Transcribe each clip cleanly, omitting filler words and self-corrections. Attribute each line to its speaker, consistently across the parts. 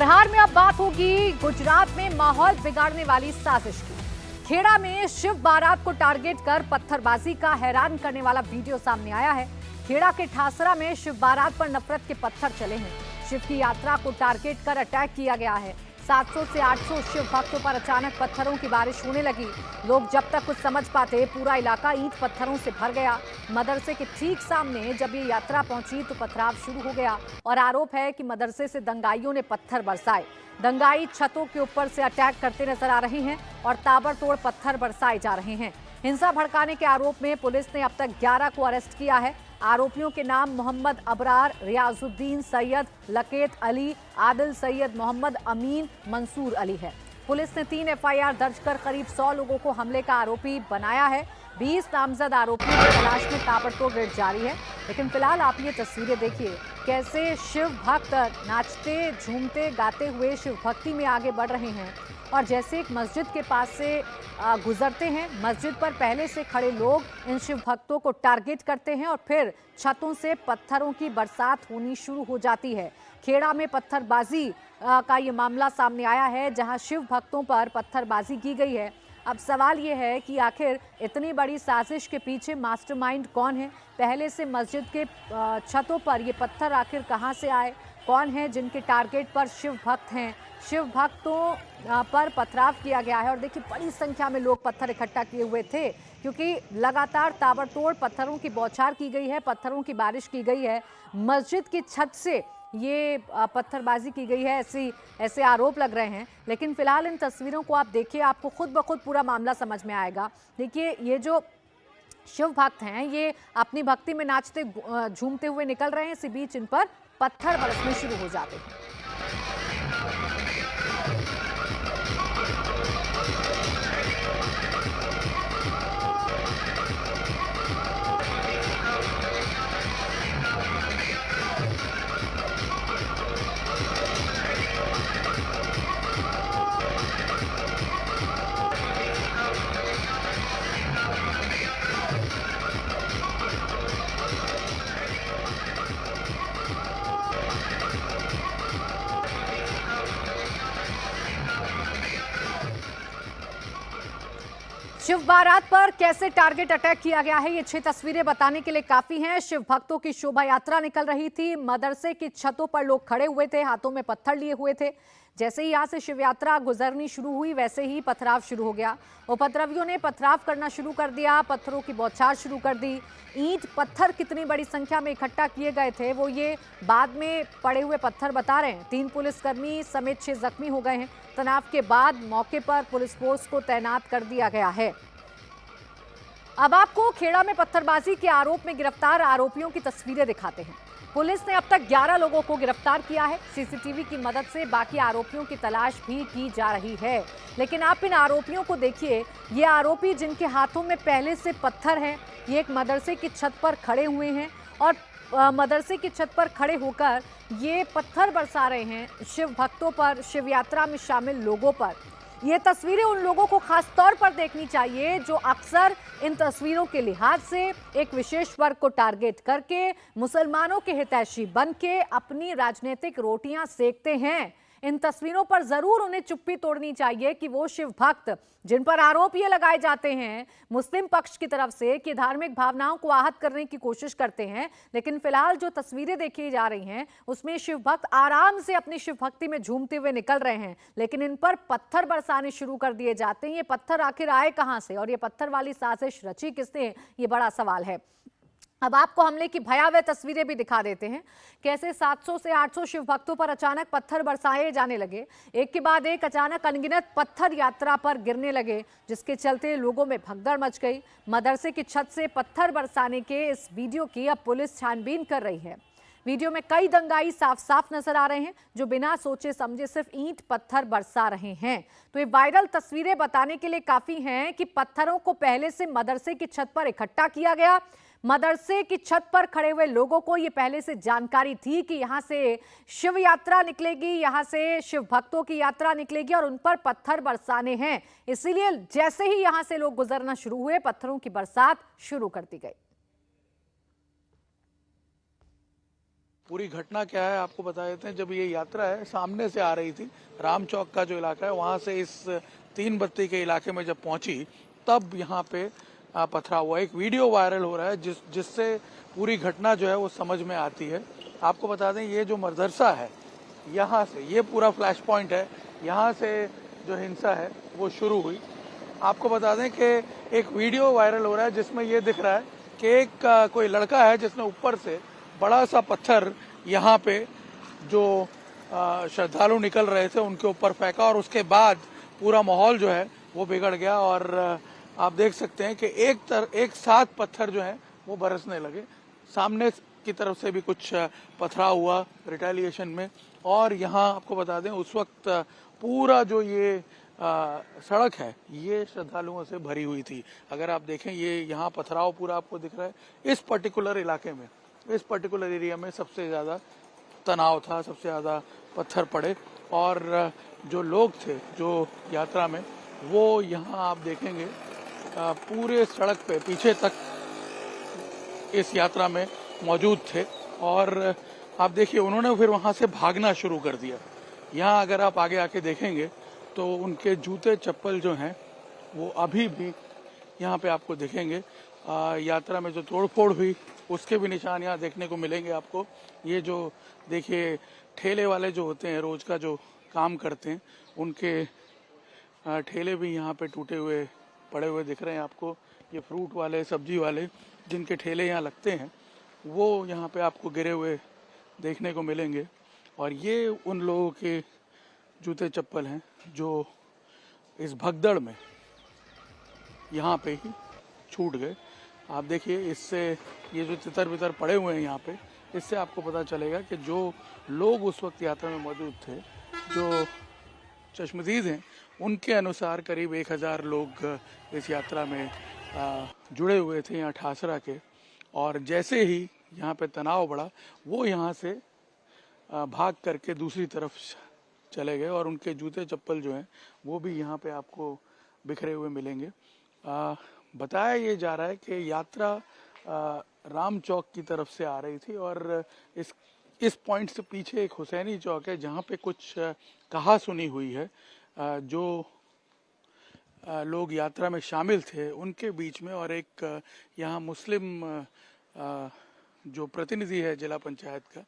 Speaker 1: बिहार में अब बात होगी गुजरात में माहौल बिगाड़ने वाली साजिश की। खेड़ा में शिव बारात को टारगेट कर पत्थरबाजी का हैरान करने वाला वीडियो सामने आया है। खेड़ा के ठासरा में शिव बारात पर नफरत के पत्थर चले हैं। शिव की यात्रा को टारगेट कर अटैक किया गया है। 700 से 800 शिव भक्तों पर अचानक पत्थरों की बारिश होने लगी। लोग जब तक कुछ समझ पाते पूरा इलाका ईंट पत्थरों से भर गया। मदरसे के ठीक सामने जब ये यात्रा पहुंची तो पथराव शुरू हो गया और आरोप है कि मदरसे से दंगाइयों ने पत्थर बरसाए। दंगाई छतों के ऊपर से अटैक करते नजर आ रहे हैं और ताबड़तोड़ पत्थर बरसाए जा रहे हैं। हिंसा भड़काने के आरोप में पुलिस ने अब तक 11 को अरेस्ट किया है। आरोपियों के नाम मोहम्मद अबरार, रियाजुद्दीन सैयद, लकेत अली, आदिल सैयद, मोहम्मद अमीन, मंसूर अली है। पुलिस ने 3 एफआईआर दर्ज कर करीब 100 लोगों को हमले का आरोपी बनाया है। 20 नामजद आरोपियों की तलाश में ताबड़तोड़ रेड जारी है। लेकिन फिलहाल आप ये तस्वीरें देखिए, कैसे शिव भक्त नाचते, झूमते, गाते हुए शिव भक्ति में आगे बढ़ रहे हैं। और जैसे एक मस्जिद के पास से गुजरते हैं, मस्जिद पर पहले से खड़े लोग इन शिव भक्तों को टारगेट करते हैं और फिर छतों से पत्थरों की बरसात होनी शुरू हो जाती है। खेड़ा में पत्थरबाजी का ये मामला सामने आया है, जहां शिव भक्तों पर पत्थरबाजी की गई है। अब सवाल ये है कि आखिर इतनी बड़ी साजिश के पीछे मास्टरमाइंड कौन है? पहले से मस्जिद के छतों पर ये पत्थर आखिर कहां से आए? कौन है जिनके टारगेट पर शिव भक्त हैं? शिव भक्तों पर पथराव किया गया है और देखिए बड़ी संख्या में लोग पत्थर इकट्ठा किए हुए थे, क्योंकि लगातार ताबड़तोड़ पत्थरों की बौछार की गई है, पत्थरों की बारिश की गई है। मस्जिद की छत से ये पत्थरबाजी की गई है, ऐसे आरोप लग रहे हैं। लेकिन फिलहाल इन तस्वीरों को आप देखिए, आपको खुद ब खुद पूरा मामला समझ में आएगा। देखिए ये जो शिव भक्त हैं, ये अपनी भक्ति में नाचते झूमते हुए निकल रहे हैं, इसी बीच इन पर पत्थर बरसने शुरू हो जाते हैं। शिव बारात पर कैसे टारगेट अटैक किया गया है, ये 6 तस्वीरें बताने के लिए काफी हैं। शिव भक्तों की शोभा यात्रा निकल रही थी। मदरसे की छतों पर लोग खड़े हुए थे, हाथों में पत्थर लिए हुए थे। जैसे ही यहाँ से शिव यात्रा गुजरनी शुरू हुई, वैसे ही पथराव शुरू हो गया। उपद्रवियों ने पथराव करना शुरू कर दिया, पत्थरों की बौछार शुरू कर दी। ईंट पत्थर कितनी बड़ी संख्या में इकट्ठा किए गए थे, वो ये बाद में पड़े हुए पत्थर बता रहे हैं। 3 पुलिसकर्मी समेत 6 जख्मी हो गए हैं। तनाव के बाद मौके पर पुलिस फोर्स को तैनात कर दिया गया है। अब आपको खेड़ा में पत्थरबाजी के आरोप में गिरफ्तार आरोपियों की तस्वीरें दिखाते हैं। पुलिस ने अब तक 11 लोगों को गिरफ्तार किया है। सीसीटीवी की मदद से बाकी आरोपियों की तलाश भी की जा रही है। लेकिन आप इन आरोपियों को देखिए, ये आरोपी जिनके हाथों में पहले से पत्थर हैं, ये एक मदरसे की छत पर खड़े हुए हैं और मदरसे की छत पर खड़े होकर ये पत्थर बरसा रहे हैं शिव भक्तों पर, शिव यात्रा में शामिल लोगों पर। ये तस्वीरें उन लोगों को खास तौर पर देखनी चाहिए जो अक्सर इन तस्वीरों के लिहाज से एक विशेष वर्ग को टारगेट करके मुसलमानों के हितैषी बन के अपनी राजनीतिक रोटियां सेकते हैं। इन तस्वीरों पर जरूर उन्हें चुप्पी तोड़नी चाहिए कि वो शिव भक्त जिन पर आरोप ये लगाए जाते हैं मुस्लिम पक्ष की तरफ से कि धार्मिक भावनाओं को आहत करने की कोशिश करते हैं, लेकिन फिलहाल जो तस्वीरें देखी जा रही हैं उसमें शिव भक्त आराम से अपनी शिव भक्ति में झूमते हुए निकल रहे हैं, लेकिन इन पर पत्थर बरसाने शुरू कर दिए जाते हैं। ये पत्थर आखिर आए कहां से और ये पत्थर वाली साजिश रची किसने, ये बड़ा सवाल है। अब आपको हमले की भयावह तस्वीरें भी दिखा देते हैं, कैसे 700 से 800 शिव भक्तों पर अचानक पत्थर बरसाए जाने लगे। एक के बाद एक अचानक अनगिनत पत्थर यात्रा पर गिरने लगे, जिसके चलते लोगों में भगदड़ मच गई। मदरसे की छत से पत्थर बरसाने के इस वीडियो की अब पुलिस छानबीन कर रही है। वीडियो में कई दंगाई साफ साफ नजर आ रहे हैं जो बिना सोचे समझे सिर्फ ईंट पत्थर बरसा रहे हैं। तो ये वायरल तस्वीरें बताने के लिए काफी हैं कि पत्थरों को पहले से मदरसे की छत पर इकट्ठा किया गया। मदरसे की छत पर खड़े हुए लोगों को ये पहले से जानकारी थी कि यहां से शिव यात्रा निकलेगी, यहां से शिव भक्तों की यात्रा निकलेगी और उन पर पत्थर बरसाने हैं। इसीलिए जैसे ही यहां से लोग गुजरना शुरू हुए, पत्थरों की बरसात शुरू कर दी गई।
Speaker 2: पूरी घटना क्या है आपको बता देते हैं। जब ये यात्रा है सामने से आ रही थी, राम चौक का जो इलाका है वहां से इस 3 बत्ती के इलाके में जब पहुंची तब यहाँ पे पथराव हुआ। एक वीडियो वायरल हो रहा है जिससे पूरी घटना जो है वो समझ में आती है। आपको बता दें ये जो मदरसा है यहाँ से ये पूरा फ्लैश पॉइंट है, यहाँ से जो हिंसा है वो शुरू हुई। आपको बता दें कि एक वीडियो वायरल हो रहा है जिसमें ये दिख रहा है कि एक कोई लड़का है जिसने ऊपर से बड़ा सा पत्थर यहाँ पे जो श्रद्धालु निकल रहे थे उनके ऊपर फेंका और उसके बाद पूरा माहौल जो है वो बिगड़ गया। और आप देख सकते हैं कि एक साथ पत्थर जो है वो बरसने लगे। सामने की तरफ से भी कुछ पथराव हुआ रिटेलिएशन में। और यहाँ आपको बता दें उस वक्त पूरा जो ये सड़क है ये श्रद्धालुओं से भरी हुई थी। अगर आप देखें ये यहाँ पथराव पूरा आपको दिख रहा है। इस पर्टिकुलर इलाके में, इस पर्टिकुलर एरिया में सबसे ज़्यादा तनाव था, सबसे ज़्यादा पत्थर पड़े। और जो लोग थे जो यात्रा में वो यहाँ आप देखेंगे पूरे सड़क पे पीछे तक इस यात्रा में मौजूद थे। और आप देखिए उन्होंने फिर वहाँ से भागना शुरू कर दिया। यहाँ अगर आप आगे आके देखेंगे तो उनके जूते चप्पल जो हैं वो अभी भी यहाँ पे आपको दिखेंगे। यात्रा में जो तोड़फोड़ हुई उसके भी निशान यहाँ देखने को मिलेंगे आपको। ये जो देखिए ठेले वाले जो होते हैं रोज का जो काम करते हैं उनके ठेले भी यहाँ पे टूटे हुए पड़े हुए दिख रहे हैं आपको। ये फ्रूट वाले, सब्जी वाले जिनके ठेले यहाँ लगते हैं वो यहाँ पे आपको गिरे हुए देखने को मिलेंगे। और ये उन लोगों के जूते चप्पल हैं जो इस भगदड़ में यहाँ पे ही छूट गए। आप देखिए इससे ये जो तितर बितर पड़े हुए हैं यहाँ पे, इससे आपको पता चलेगा कि जो लोग उस वक्त यात्रा में मौजूद थे, जो चश्मदीद हैं, उनके अनुसार करीब 1000 लोग इस यात्रा में जुड़े हुए थे यहाँ ठासरा के। और जैसे ही यहाँ पे तनाव बढ़ा वो यहाँ से भाग करके दूसरी तरफ चले गए और उनके जूते चप्पल जो हैं वो भी यहाँ पे आपको बिखरे हुए मिलेंगे। बताया ये जा रहा है कि यात्रा राम चौक की तरफ से आ रही थी और इस पॉइंट से पीछे एक हुसैनी चौक है जहाँ पे कुछ कहा सुनी हुई है। जो लोग यात्रा में शामिल थे उनके बीच में और एक यहाँ मुस्लिम जो प्रतिनिधि है जिला पंचायत का,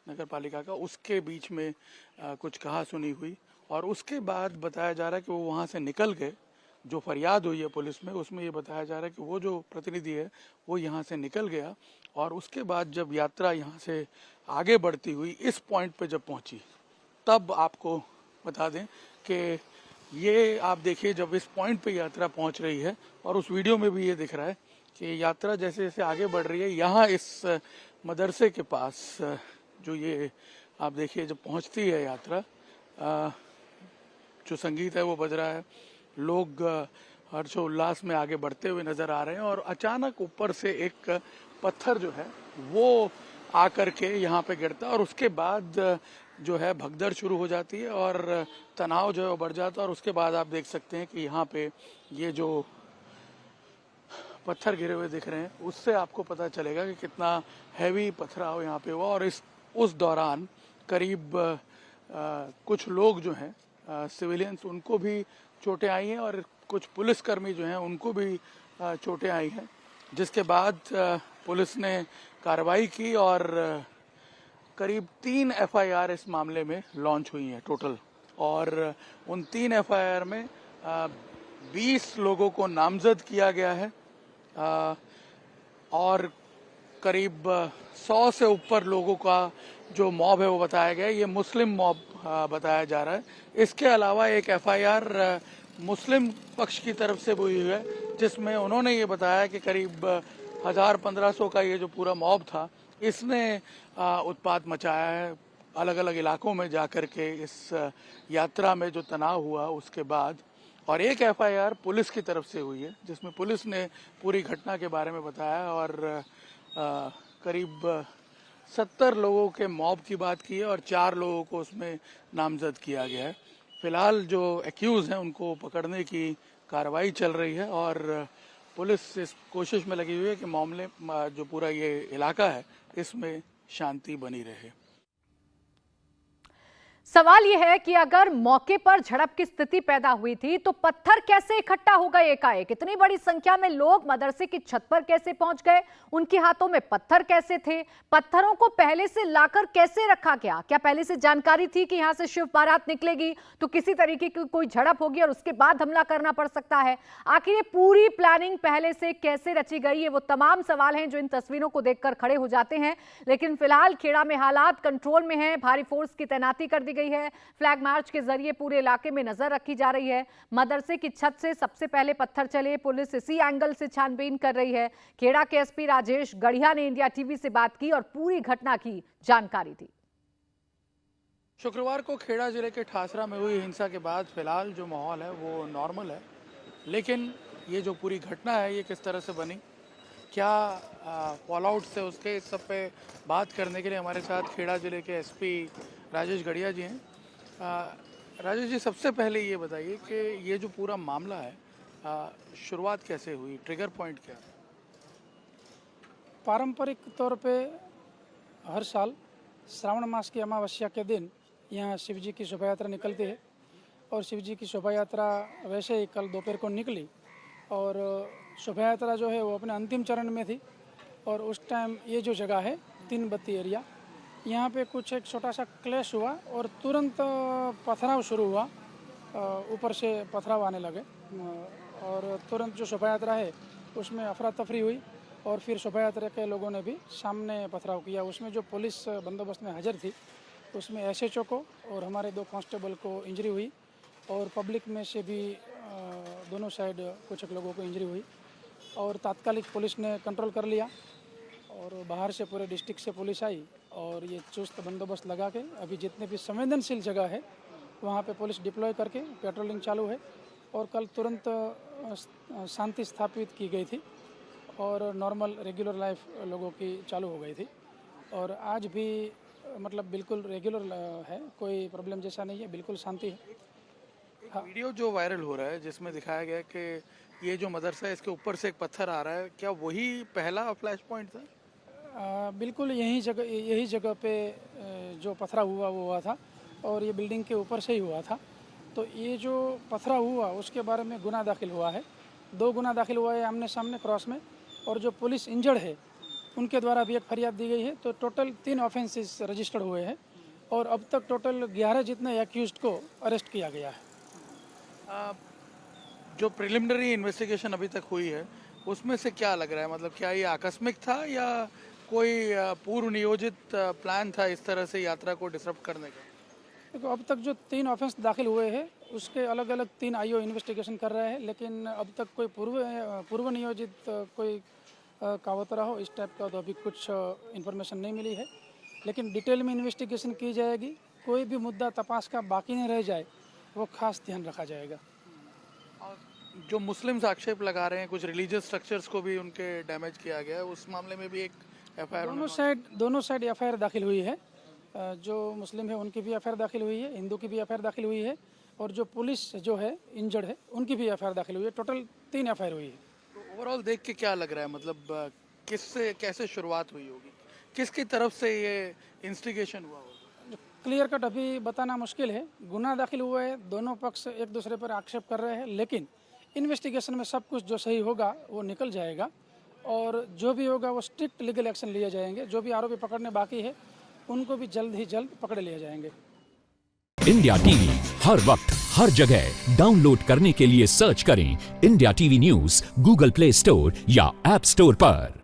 Speaker 2: नगर पालिका का, उसके बीच में कुछ कहा सुनी हुई। और उसके बाद बताया जा रहा है कि वो वहाँ से निकल गए। जो फरियाद हुई है पुलिस में उसमें ये बताया जा रहा है कि वो जो प्रतिनिधि है वो यहाँ से निकल गया। और उसके बाद जब यात्रा यहाँ से आगे बढ़ती हुई इस पॉइंट पे जब पहुँची तब आपको बता दें कि ये आप देखिए जब इस पॉइंट पे यात्रा पहुँच रही है और उस वीडियो में भी ये दिख रहा है कि यात्रा जैसे जैसे आगे बढ़ रही है यहाँ इस मदरसे के पास जो ये आप देखिए जब पहुँचती है यात्रा, जो संगीत है वो बज रहा है, लोग हर्षोल्लास में आगे बढ़ते हुए नजर आ रहे हैं। और अचानक ऊपर से एक पत्थर जो है वो आकर के यहाँ पे गिरता है और उसके बाद जो है भगदड़ शुरू हो जाती है और तनाव जो है वो बढ़ जाता है। और उसके बाद आप देख सकते हैं कि यहाँ पे ये जो पत्थर गिरे हुए दिख रहे हैं उससे आपको पता चलेगा कि कितना हैवी पथराव यहाँ पे हुआ। और उस दौरान करीब कुछ लोग जो हैं सिविलियंस उनको भी चोटें आई हैं और कुछ पुलिसकर्मी जो हैं उनको भी चोटें आई हैं, जिसके बाद पुलिस ने कार्रवाई की और करीब 3 FIR इस मामले में लॉन्च हुई हैं टोटल। और उन 3 FIR में 20 लोगों को नामजद किया गया है और करीब 100 से ऊपर लोगों का जो मॉब है वो बताया गया है। ये मुस्लिम मॉब बताया जा रहा है। इसके अलावा एक FIR मुस्लिम पक्ष की तरफ से हुई है जिसमें उन्होंने ये बताया कि करीब 1000-1500 का ये जो पूरा मॉब था इसने उत्पात मचाया है अलग अलग इलाकों में जाकर के इस यात्रा में जो तनाव हुआ उसके बाद। और एक FIR पुलिस की तरफ से हुई है जिसमें पुलिस ने पूरी घटना के बारे में बताया और करीब 70 लोगों के मॉब की बात की है और 4 लोगों को उसमें नामजद किया गया है। फिलहाल जो एक्यूज हैं उनको पकड़ने की कार्रवाई चल रही है और पुलिस इस कोशिश में लगी हुई है कि मामले जो पूरा ये इलाका है इसमें शांति बनी रहे।
Speaker 1: सवाल यह है कि अगर मौके पर झड़प की स्थिति पैदा हुई थी तो पत्थर कैसे इकट्ठा हो गए एकाएक? इतनी बड़ी संख्या में लोग मदरसे की छत पर कैसे पहुंच गए? उनके हाथों में पत्थर कैसे थे? पत्थरों को पहले से लाकर कैसे रखा गया? क्या पहले से जानकारी थी कि यहां से शिव बारात निकलेगी तो किसी तरीके की कोई झड़प होगी और उसके बाद हमला करना पड़ सकता है? आखिर ये पूरी प्लानिंग पहले से कैसे रची गई? ये वो तमाम सवाल हैं जो इन तस्वीरों को देखकर खड़े हो जाते हैं। लेकिन फिलहाल खेड़ा में हालात कंट्रोल में है, भारी फोर्स की तैनाती कर दी गई है। फ्लैग मार्च के जरिए पूरे इलाके में नजर रखी जा रही है। मदरसे की छत से सबसे पहले पत्थर चले, पुलिस इसी एंगल से छानबीन कर रही है। खेड़ा के एसपी राजेश गढ़िया ने इंडिया टीवी से बात की और पूरी घटना की जानकारी दी।
Speaker 2: शुक्रवार को खेड़ा जिले के ठासरा में हुई हिंसा के बाद फिलहाल जो माहौल है वो नॉर्मल है, लेकिन ये जो पूरी घटना है ये किस तरह से बनी, क्या फॉल आउट से उसके इस सब पे बात करने के लिए हमारे साथ खेड़ा जिले के एसपी राजेश गढ़िया जी हैं। राजेश जी, सबसे पहले ये बताइए कि ये जो पूरा मामला है शुरुआत कैसे हुई, ट्रिगर पॉइंट क्या है?
Speaker 3: पारंपरिक तौर पे हर साल श्रावण मास की अमावस्या के दिन यहाँ शिव जी की शोभा यात्रा निकलती है और शिव जी की शोभा यात्रा वैसे ही कल दोपहर को निकली और शोभा यात्रा जो है वो अपने अंतिम चरण में थी। और उस टाइम ये जो जगह है 3 बत्ती एरिया, यहाँ पे कुछ एक छोटा सा क्लैश हुआ और तुरंत पथराव शुरू हुआ, ऊपर से पथराव आने लगे और तुरंत जो शोभा यात्रा है उसमें अफरा तफरी हुई और फिर शोभा यात्रा के लोगों ने भी सामने पथराव किया। उसमें जो पुलिस बंदोबस्त में हाजिर थी उसमें एसएचओ को और हमारे 2 कांस्टेबल को इंजरी हुई और पब्लिक में से भी दोनों साइड कुछ एक लोगों को इंजरी हुई और तात्कालिक पुलिस ने कंट्रोल कर लिया और बाहर से पूरे डिस्ट्रिक्ट से पुलिस आई और ये चुस्त बंदोबस्त लगा के अभी जितने भी संवेदनशील जगह है वहाँ पे पुलिस डिप्लॉय करके पेट्रोलिंग चालू है और कल तुरंत शांति स्थापित की गई थी और नॉर्मल रेगुलर लाइफ लोगों की चालू हो गई थी और आज भी मतलब बिल्कुल रेगुलर है, कोई प्रॉब्लम जैसा नहीं है, बिल्कुल शांति है।
Speaker 2: हाँ। वीडियो जो वायरल हो रहा है जिसमें दिखाया गया कि ये जो मदरसा है इसके ऊपर से एक पत्थर आ रहा है, क्या वही पहला फ्लैश पॉइंट था?
Speaker 3: बिल्कुल यही जगह पे जो पथराव हुआ वो हुआ था और ये बिल्डिंग के ऊपर से ही हुआ था। तो ये जो पथराव हुआ उसके बारे में गुना दाखिल हुआ है, 2 गुना दाखिल हुआ है आमने सामने क्रॉस में और जो पुलिस इंजर्ड है उनके द्वारा भी एक फरियाद दी गई है। तो टोटल 3 ऑफेंसेस रजिस्टर्ड हुए हैं और अब तक टोटल 11 जितने एक्यूज्ड को अरेस्ट किया गया है।
Speaker 2: जो प्रिलिमिनरी इन्वेस्टिगेशन अभी तक हुई है उसमें से क्या लग रहा है, मतलब क्या ये आकस्मिक था या कोई पूर्व नियोजित प्लान था इस तरह से यात्रा को डिसरप्ट करने का?
Speaker 3: देखो, अब तक जो 3 ऑफेंस दाखिल हुए हैं उसके अलग अलग 3 आईओ इन्वेस्टिगेशन कर रहे हैं, लेकिन अब तक कोई पूर्व नियोजित कोई कावतरा हो इस टाइप का तो अभी कुछ इन्फॉर्मेशन नहीं मिली है, लेकिन डिटेल में इन्वेस्टिगेशन की जाएगी। कोई भी मुद्दा तपास का बाकी नहीं रह जाए वो खास ध्यान रखा जाएगा।
Speaker 2: और जो मुस्लिम्स आक्षेप लगा रहे हैं कुछ रिलीजियस स्ट्रक्चर्स को भी उनके डैमेज किया गया है, उस मामले में भी एक एफआईआर
Speaker 3: दोनों साइड एफआईआर दाखिल हुई है। जो मुस्लिम है उनकी भी एफआईआर दाखिल हुई है, हिंदू की भी एफआईआर दाखिल हुई है और जो पुलिस जो है इंजर्ड है उनकी भी एफआईआर दाखिल हुई है। टोटल 3 एफआईआर हुई है।
Speaker 2: तो ओवरऑल देख के क्या लग रहा है, मतलब किससे कैसे शुरुआत हुई होगी, किसकी तरफ से ये इंस्टिगेशन हुआ होगा?
Speaker 3: क्लियर कट अभी बताना मुश्किल है। गुना दाखिल हुआ है, दोनों पक्ष एक दूसरे पर आक्षेप कर रहे हैं, लेकिन इन्वेस्टिगेशन में सब कुछ जो सही होगा वो निकल जाएगा और जो भी होगा वो स्ट्रिक्ट लीगल एक्शन लिए जाएंगे। जो भी आरोपी पकड़ने बाकी है उनको भी जल्द ही जल्द पकड़ लिए जाएंगे।
Speaker 4: इंडिया टीवी हर वक्त हर जगह डाउनलोड करने के लिए सर्च करें India TV news Google play store या ऐप स्टोर पर।